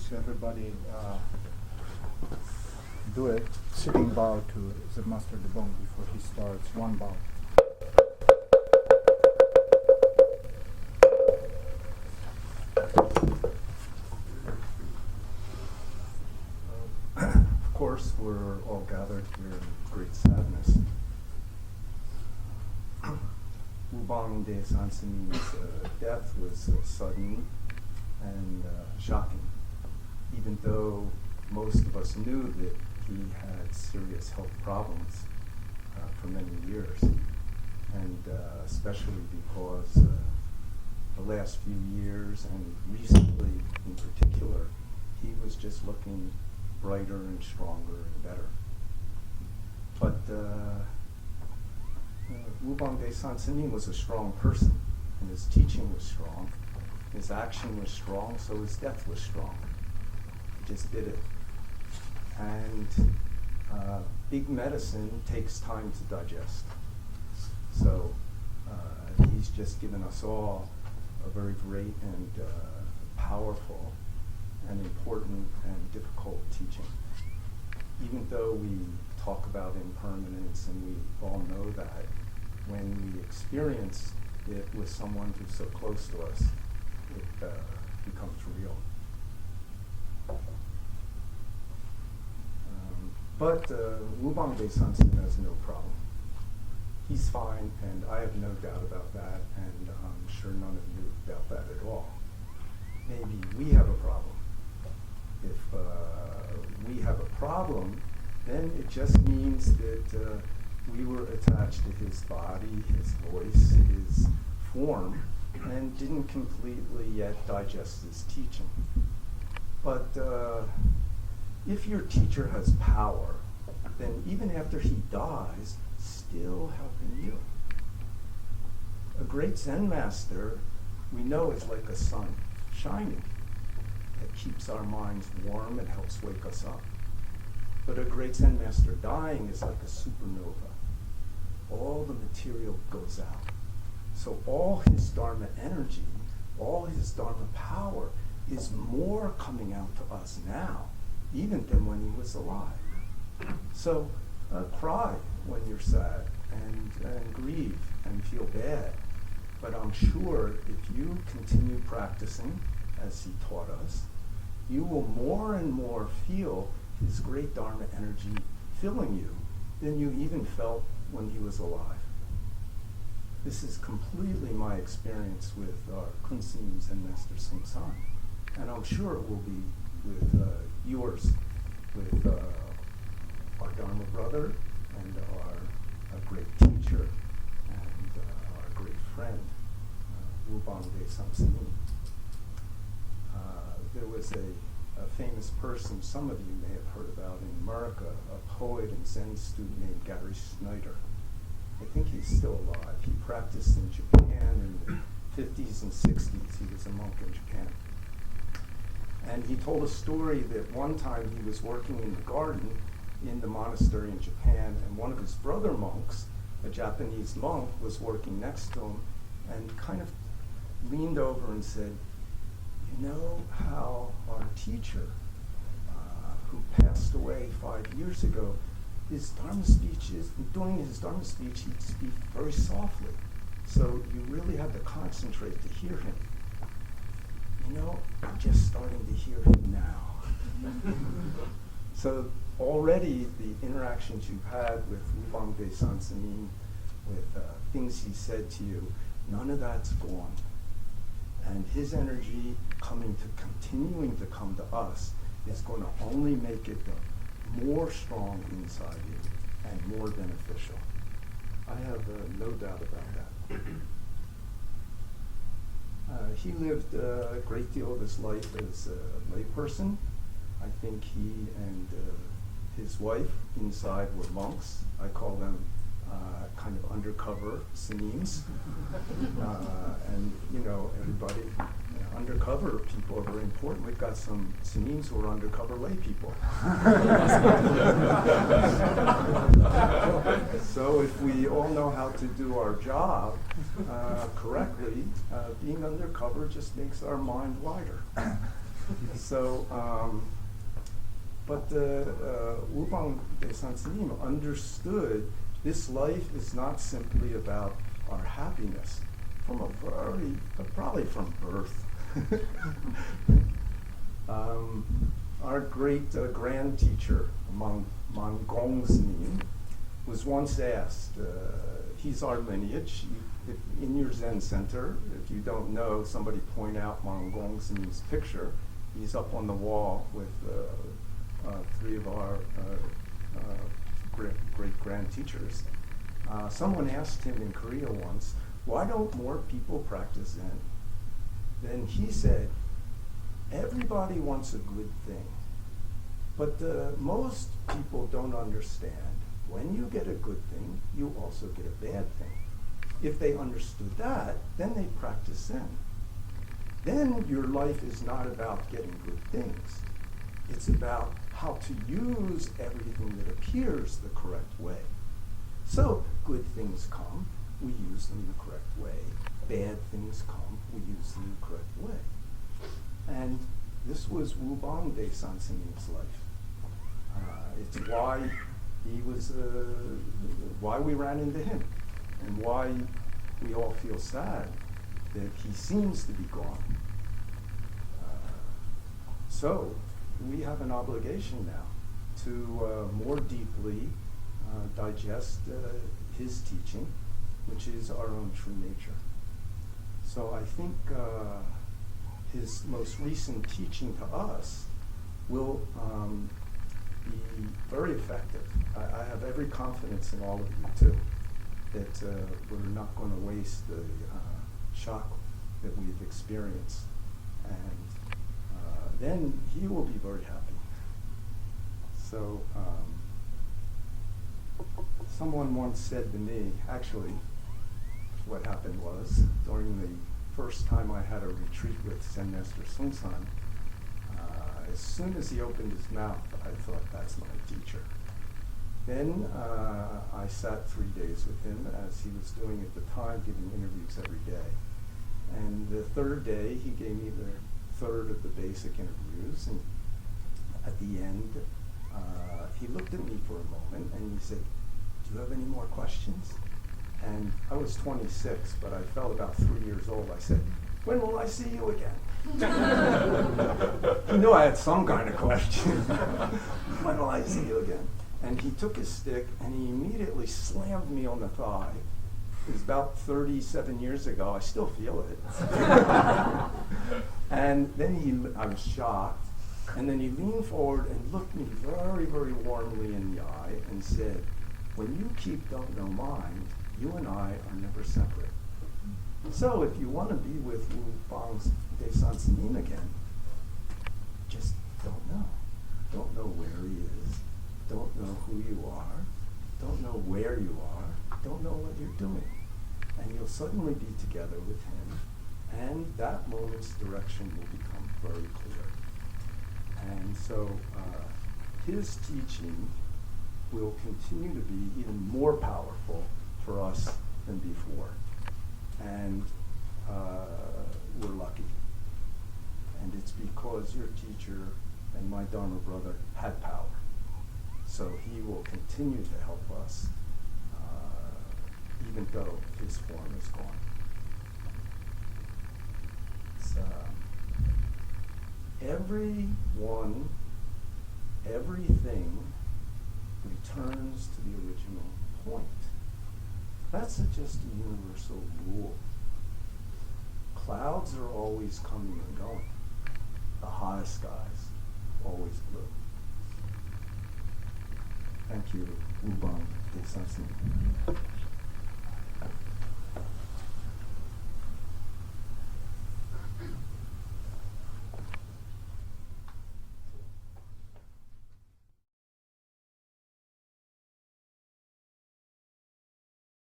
So everybody do a sitting bow to the Master Dэ Bong before he starts. One bow. Of course, we're all gathered here in great sadness. Wу Bong ДССН's death was sudden and shocking, even though most of us knew that he had serious health problems for many years, and especially because the last few years and recently in particular, he was just looking brighter and stronger and better. But Wу Bong ДССН was a strong person, and his teaching was strong, his action was strong, so his death was strong. He just did it. And big medicine takes time to digest. So he's just given us all a very great and powerful and important and difficult teaching. Even though we talk about impermanence and we all know that, when we experience it with someone who's so close to us, it becomes real. But Wu Bong ДССН has no problem. He's fine, and I have no doubt about that, and I'm sure none of you doubt that at all. Maybe we have a problem. If we have a problem, then it just means that we were attached to his body, his voice, his form, and didn't completely yet digest his teaching. But if your teacher has power, then even after he dies, still how can you? A great Zen master, we know, is like a sun shining. It keeps our minds warm, it helps wake us up. But a great Zen master dying is like a supernova. All the material goes out. So all his Dharma energy, all his Dharma power is more coming out to us now, even than when he was alive. So cry when you're sad and grieve and feel bad. But I'm sure if you continue practicing as he taught us, you will more and more feel his great Dharma energy filling you than you even felt when he was alive. This is completely my experience with our Kunsim Zen-master Sung-san, and I'm sure it will be with yours, with our Dharma brother and our great teacher and our great friend, Wу Bong ДССН. There was a famous person some of you may have heard about in America, a poet and Zen student named Gary Snyder. I think he's still alive. He practiced in Japan in the 50s and 60s. He was a monk in Japan. And he told a story that one time he was working in the garden in the monastery in Japan, and one of his brother monks, a Japanese monk, was working next to him and kind of leaned over and said, "You know how our teacher, who passed away 5 years ago, his Dharma speeches, during his Dharma speech, he'd speak very softly. So you really had to concentrate to hear him. You know, I'm just starting to hear him now." So already the interactions you've had with Wu Bong ДССН, with things he said to you, none of that's gone. And his energy continuing to come to us is going to only make it more strong inside you and more beneficial. I have no doubt about that. He lived a great deal of his life as a layperson. I think he and his wife inside were monks. I call them kind of undercover senims. And you know, everybody, undercover people are very important. We've got some senims who are undercover lay people. So if we all know how to do our job correctly, being undercover just makes our mind wider. So, but Wu Bong ДССН understood this life is not simply about our happiness from probably from birth. Our great grand teacher, Gong's was once asked, he's our lineage. In your Zen center, if you don't know, somebody point out Gong's picture. He's up on the wall with three of our great grand teachers. Someone asked him in Korea once, why don't more people practice Zen? Then he said, everybody wants a good thing, but most people don't understand when you get a good thing, you also get a bad thing. If they understood that, then they practice Zen. Then your life is not about getting good things. It's about how to use everything that appears the correct way. So good things come, we use them the correct way. Bad things come, we use them the correct way. And this was Wu Bong ДССН's life. It's why he was, why we ran into him, and why we all feel sad that he seems to be gone. So we have an obligation now to more deeply digest his teaching, which is our own true nature. So I think his most recent teaching to us will be very effective. I have every confidence in all of you too, that we're not going to waste the shock that we've experienced. And then he will be very happy. So someone once said to me, actually, what happened was, during the first time I had a retreat with Dzen-mastер Sun, as soon as he opened his mouth, I thought, that's my teacher. Then I sat 3 days with him, as he was doing at the time, giving interviews every day. And the third day, he gave me the third of the basic interviews, and at the end, he looked at me for a moment, and he said, do you have any more questions? And I was 26, but I felt about 3 years old. I said, when will I see you again? He knew I had some kind of question. When will I see you again? And he took his stick and he immediately slammed me on the thigh. It was about 37 years ago. I still feel it. And then I was shocked. And then he leaned forward and looked me very, very warmly in the eye and said, when you keep don't know mind, you and I are never separate. So if you want to be with Wu Bong ДССН again, just don't know. Don't know where he is. Don't know who you are. Don't know where you are. Don't know what you're doing. And you'll suddenly be together with him, and that moment's direction will become very clear. And so his teaching will continue to be even more powerful for us than before. And we're lucky. And it's because your teacher and my Dharma brother had power. So he will continue to help us, even though his form is gone. So, everyone, everything returns to the original point. That's just a universal rule. Clouds are always coming and going. The highest skies always blue. Thank you, Wu Bong ДССН.